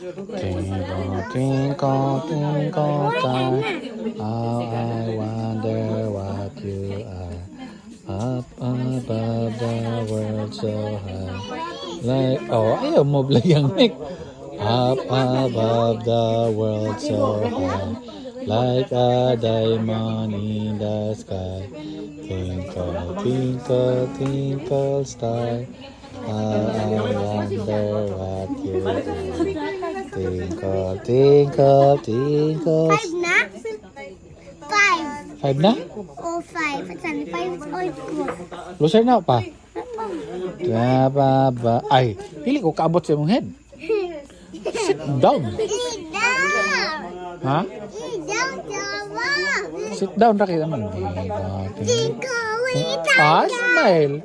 Twinkle, twinkle, twinkle star, how I wonder what you are. Up above the world so high. Like, oh, ayaw mo yung mic. Up above the world so high. Like a diamond in the sky. Twinkle, twinkle, twinkle star. How I wonder what you are. Twinkle, twinkle, twinkle. Five na? Five. Five na? Oh, five. It's only five. It's all good. Closer na pa. Ba. Ay, pili ko kaabot sa imong head. Sit down. Eat down. Ha? Eat down, Java. Sit down ra kita man. Tinkle, eat Ah, down. smile.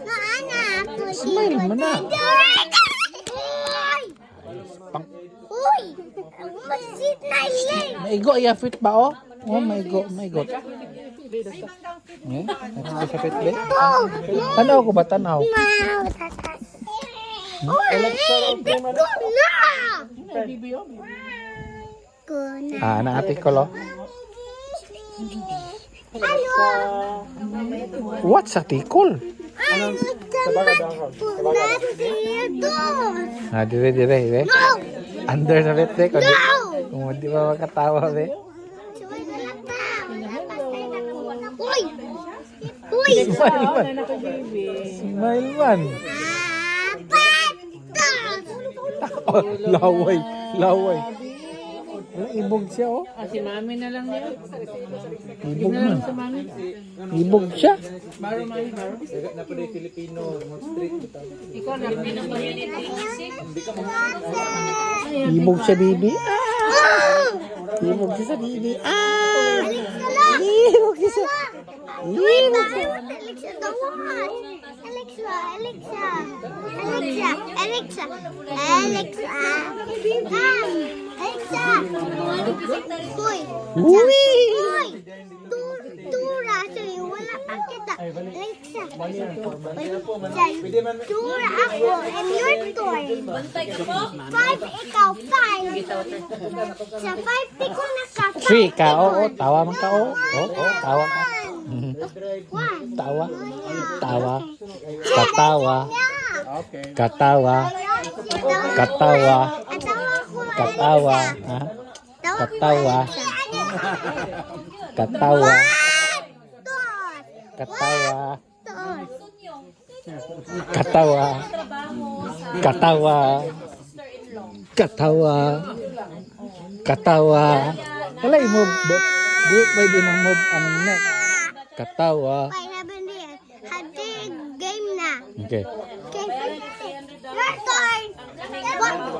Anak. Smile mo na. Uy! Pang Uy! Masit na yan. maigo iya fit ba oh? Oh, maigo. Eh, nasa sa fit ba? Oh, Tanaw ko ba tanaw? wow, tatas. Uy! Ito na! Kuna. Ah, na ate ko lo. Ano? What sa tikol? Ano tamat puna dito? Ah, dire. No! Under sa fit ko. No! Kung di ba makatawa be. Uy! Uy! Smile man. Apat! Oh, laway. Wala, ibog siya oh. Si mami na lang niya. Ibog man. Sa mami. Ibog siya. Baro mami, baro. Ikaw na. Ibog siya, bibi. Ibog siya sa bibi. Ibog siya sa... Wait, Alexa, don't watch. Alexa. Uy! Tura, sorry, wala pa kita. Alexa. Tura ako, and your turn. Five, ikaw, five. Sa five, ikaw na ka. Three ka, oo. Tawa man ka, oo. Oo, tawa ka. One. Tawa. Katawa. Ha? Katawa. Katawa. Wala i-move. Di pwede nang move ang neck. Katawa. Wait, have a game na. Okay.